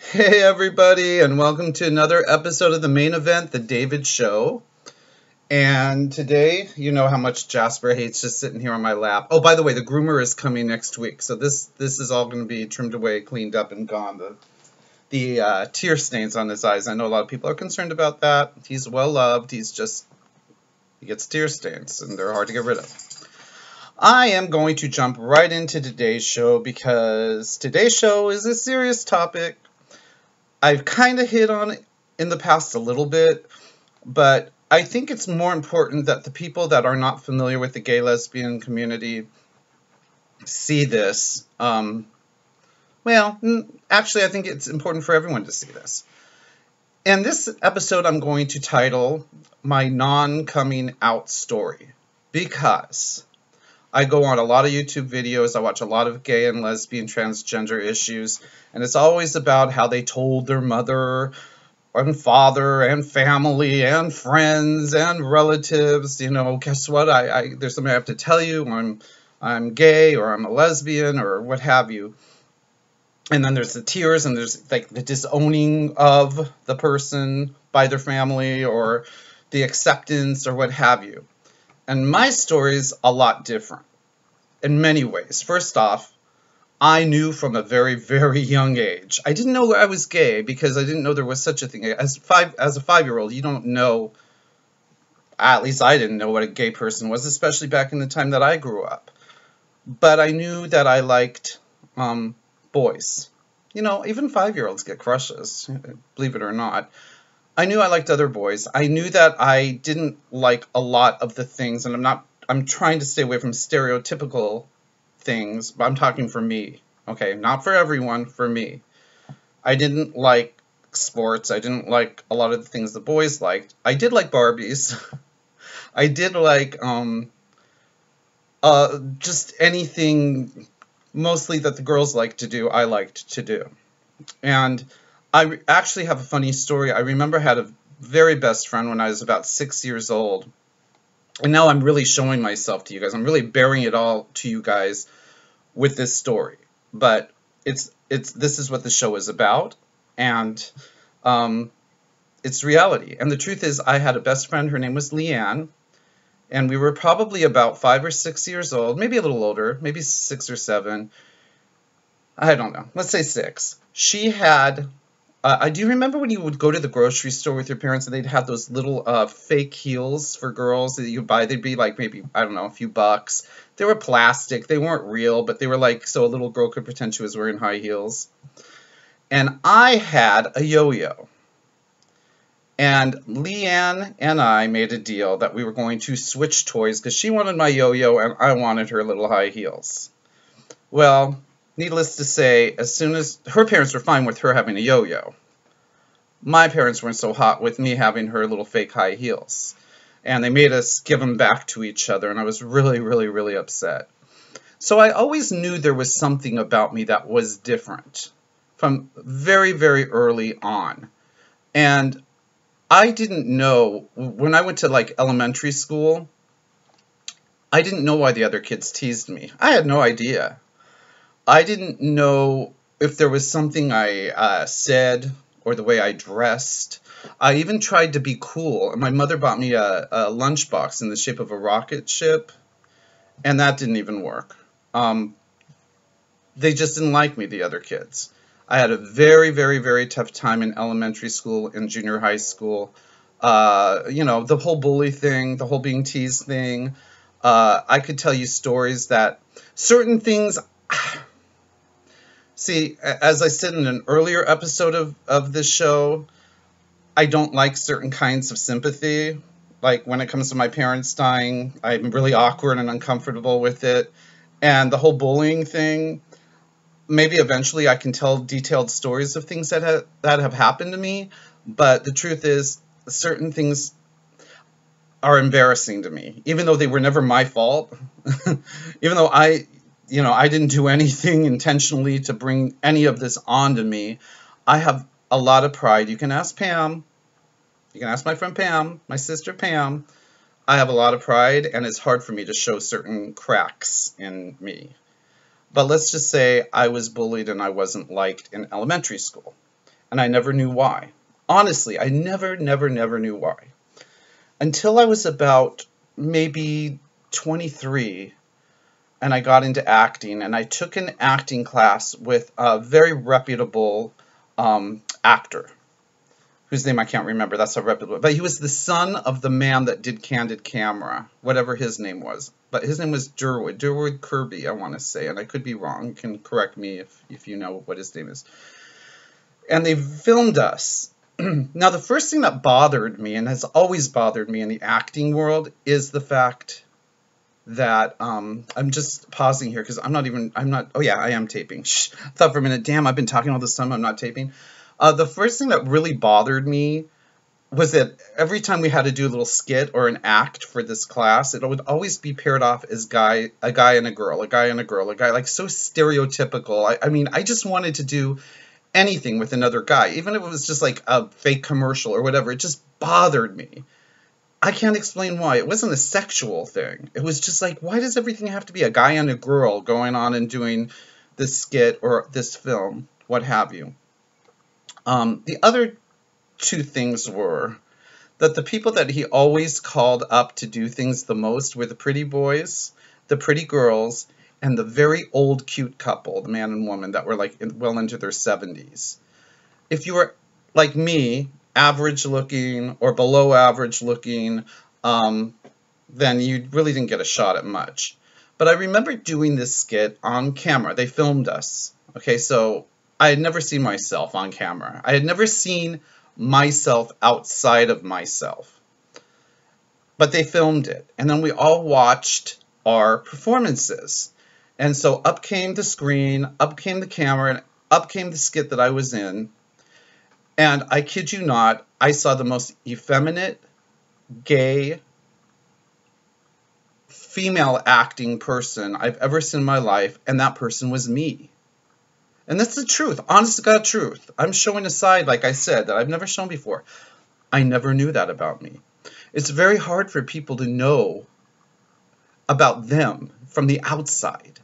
Hey everybody, and welcome to another episode of the main event, The David Show. And today, you know how much Jasper hates just sitting here on my lap. Oh, by the way, the groomer is coming next week, so this is all going to be trimmed away, cleaned up, and gone. The tear stains on his eyes. I know a lot of people are concerned about that. He's well loved. He gets tear stains, and they're hard to get rid of. I am going to jump right into today's show because today's show is a serious topic. I've kind of hit on it in the past a little bit, but I think it's more important that the people that are not familiar with the gay lesbian community see this. Actually, I think it's important for everyone to see this. And this episode I'm going to title My Non-Coming Out Story, because I go on a lot of YouTube videos, I watch a lot of gay and lesbian transgender issues, and it's always about how they told their mother and father and family and friends and relatives, guess what, there's something I have to tell you, I'm gay or I'm a lesbian or what have you. And then there's the tears and there's like the disowning of the person by their family or the acceptance or what have you. And my story's a lot different in many ways. First off, I knew from a very, very young age. I didn't know I was gay because I didn't know there was such a thing. As a 5-year-old, you don't know, at least I didn't know what a gay person was, especially back in the time that I grew up. But I knew that I liked boys. Even 5-year-olds get crushes, believe it or not. I knew I liked other boys. I knew that I didn't like a lot of the things, and I'm trying to stay away from stereotypical things, but I'm talking for me, okay? Not for everyone, for me. I didn't like sports. I didn't like a lot of the things the boys liked. I did like Barbies. I did like just anything mostly that the girls liked to do, I liked to do. And I actually have a funny story. I remember I had a very best friend when I was about 6 years old. And now I'm really showing myself to you guys. I'm really bearing it all to you guys with this story. But this is what the show is about. And it's reality. And the truth is, I had a best friend. Her name was Leanne. And we were probably about 5 or 6 years old. Maybe a little older. Maybe 6 or 7. I don't know. Let's say 6. She had... do you remember when you would go to the grocery store with your parents and they'd have those little fake heels for girls that you buy? They'd be like maybe, I don't know, a few bucks. They were plastic. They weren't real, but they were like so a little girl could pretend she was wearing high heels. And I had a yo-yo. And Leanne and I made a deal that we were going to switch toys because she wanted my yo-yo and I wanted her little high heels. Well, needless to say, as soon as her parents were fine with her having a yo-yo, my parents weren't so hot with me having her little fake high heels. And they made us give them back to each other, and I was really, really, really upset. So I always knew there was something about me that was different from very, very early on. And I didn't know, when I went to like elementary school, I didn't know why the other kids teased me. I had no idea. I didn't know if there was something I said or the way I dressed. I even tried to be cool. And my mother bought me a lunchbox in the shape of a rocket ship, and that didn't even work. They just didn't like me, the other kids. I had a very, very, very tough time in elementary school and junior high school. The whole bully thing, the whole being teased thing. I could tell you stories that certain things... See, as I said in an earlier episode of this show, I don't like certain kinds of sympathy. Like when it comes to my parents dying, I'm really awkward and uncomfortable with it. And the whole bullying thing, maybe eventually I can tell detailed stories of things that have happened to me. But the truth is, certain things are embarrassing to me, even though they were never my fault. Even though I didn't do anything intentionally to bring any of this onto me. I have a lot of pride. You can ask Pam. You can ask my friend Pam, my sister Pam. I have a lot of pride, and it's hard for me to show certain cracks in me. But let's just say I was bullied and I wasn't liked in elementary school. and I never knew why. Honestly, I never knew why. Until I was about maybe 23, and I got into acting, and I took an acting class with a very reputable actor, whose name I can't remember. That's how reputable. But he was the son of the man that did Candid Camera, whatever his name was. But his name was Durward Kirby, I want to say, and I could be wrong. You can correct me if you know what his name is. And they filmed us. Now, the first thing that bothered me, and has always bothered me in the acting world, is the fact that, I'm just pausing here because oh yeah, I am taping. Shh, I thought for a minute, damn, I've been talking all this time, I'm not taping. The first thing that really bothered me was that every time we had to do a little skit or an act for this class, it would always be paired off as a guy and a girl, a guy and a girl, a guy, like so stereotypical. I mean, I just wanted to do anything with another guy, even if it was just like a fake commercial or whatever. It just bothered me. I can't explain why. It wasn't a sexual thing. It was just like, why does everything have to be a guy and a girl going on and doing this skit or this film, what have you? The other two things were that the people that he always called up to do things the most were the pretty boys, the pretty girls, and the very old cute couple, the man and woman that were like well into their 70s. If you were like me, average looking or below average looking, then you really didn't get a shot at much. But I remember doing this skit on camera. They filmed us. Okay, so I had never seen myself on camera. I had never seen myself outside of myself. But they filmed it. And then we all watched our performances. And so up came the screen, up came the camera, and up came the skit that I was in. And I kid you not, I saw the most effeminate, gay, female acting person I've ever seen in my life, and that person was me. And that's the truth, honest to God truth. I'm showing a side, like I said, that I've never shown before. I never knew that about me. It's very hard for people to know about them from the outside.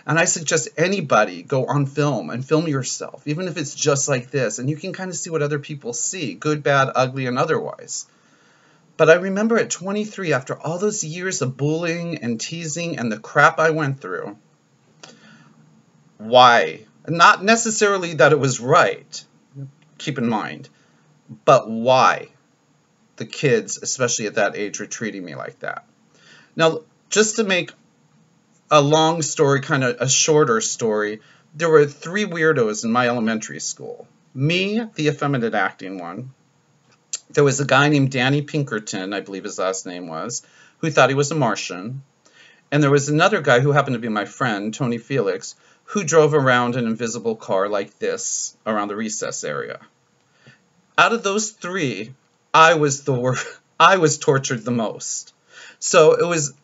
And I suggest anybody go on film and film yourself, even if it's just like this, and you can kind of see what other people see, good, bad, ugly, and otherwise. But I remember at 23, after all those years of bullying and teasing and the crap I went through, why? Not necessarily that it was right, keep in mind, but why the kids, especially at that age, were treating me like that. Now, just to make a long story, kind of a shorter story, there were 3 weirdos in my elementary school. Me, the effeminate acting one. There was a guy named Danny Pinkerton, I believe his last name was, who thought he was a Martian. And there was another guy who happened to be my friend, Tony Felix, who drove around an invisible car like this around the recess area. Out of those 3, I was tortured the most. So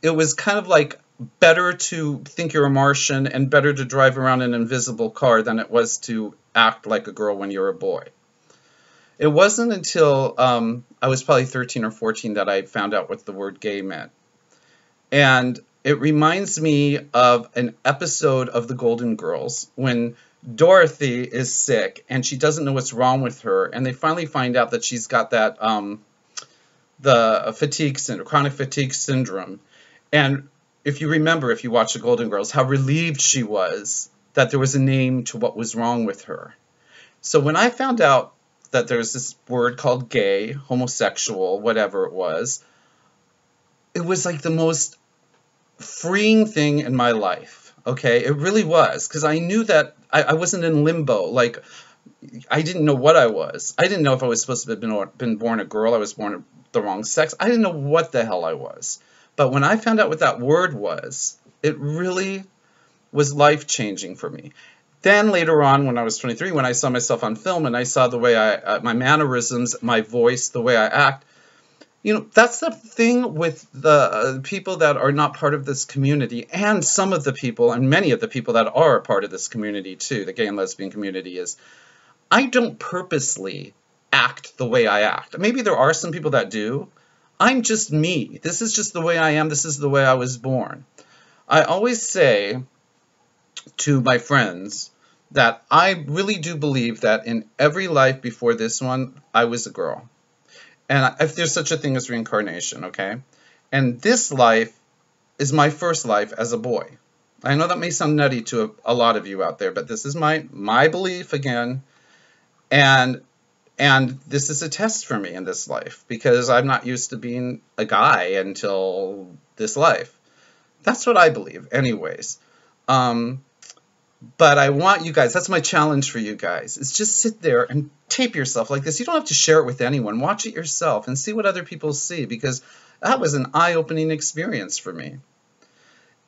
it was kind of like better to think you're a Martian and better to drive around an invisible car than it was to act like a girl when you're a boy. It wasn't until I was probably 13 or 14 that I found out what the word gay meant. And it reminds me of an episode of The Golden Girls when Dorothy is sick and she doesn't know what's wrong with her, and they finally find out that she's got that the chronic fatigue syndrome. And if you remember, if you watch The Golden Girls, how relieved she was that there was a name to what was wrong with her. So when I found out that there's this word called gay, homosexual, whatever it was like the most freeing thing in my life, okay? It really was, because I knew that I wasn't in limbo. Like, I didn't know what I was. I didn't know if I was supposed to have been born a girl, I was born the wrong sex. I didn't know what the hell I was. But when I found out what that word was, it really was life-changing for me. Then later on, when I was 23, when I saw myself on film and I saw the way my mannerisms, my voice, the way I act, you know, that's the thing with the people that are not part of this community, and some of the people, and many of the people that are a part of this community too, the gay and lesbian community, is I don't purposely act the way I act. Maybe there are some people that do. I'm just me. This is just the way I am. This is the way I was born. I always say to my friends that I really do believe that in every life before this one, I was a girl. And if there's such a thing as reincarnation, okay? And this life is my first life as a boy. I know that may sound nutty to a lot of you out there, but this is my belief again. And this is a test for me in this life because I'm not used to being a guy until this life. That's what I believe anyways. But I want you guys, that's my challenge for you guys, is just sit there and tape yourself like this. You don't have to share it with anyone. Watch it yourself and see what other people see, because that was an eye-opening experience for me.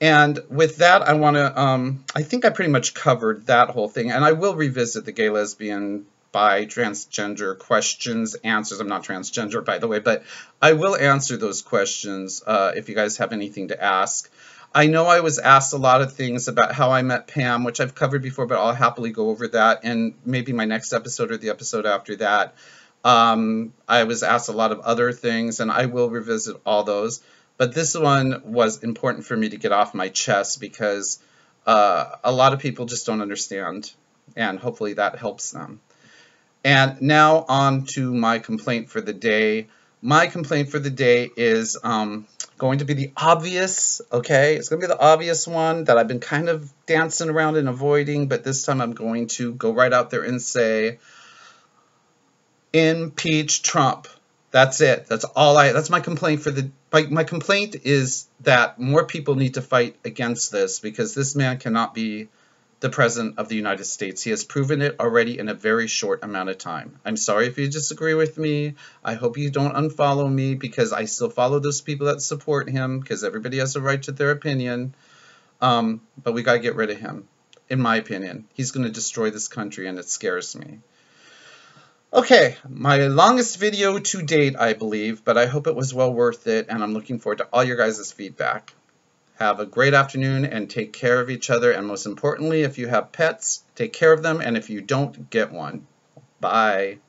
And with that, I want to, I think I pretty much covered that whole thing. And I will revisit the gay, lesbian, bi, transgender questions, answers. I'm not transgender, by the way, but I will answer those questions if you guys have anything to ask. I know I was asked a lot of things about how I met Pam, which I've covered before, but I'll happily go over that in maybe my next episode or the episode after that. I was asked a lot of other things, and I will revisit all those. But this one was important for me to get off my chest because a lot of people just don't understand, and hopefully that helps them. And now on to my complaint for the day. My complaint for the day is going to be the obvious, okay? It's going to be the obvious one that I've been kind of dancing around and avoiding, but this time I'm going to go right out there and say, impeach Trump. That's it. That's my complaint for the, my complaint is that more people need to fight against this because this man cannot be the President of the United States. He has proven it already in a very short amount of time. I'm sorry if you disagree with me. I hope you don't unfollow me because I still follow those people that support him because everybody has a right to their opinion. But we got to get rid of him, in my opinion. He's going to destroy this country and it scares me. Okay, my longest video to date, I believe, but I hope it was well worth it, and I'm looking forward to all your guys' feedback. Have a great afternoon and take care of each other, and most importantly, if you have pets, take care of them, and if you don't, get one. Bye.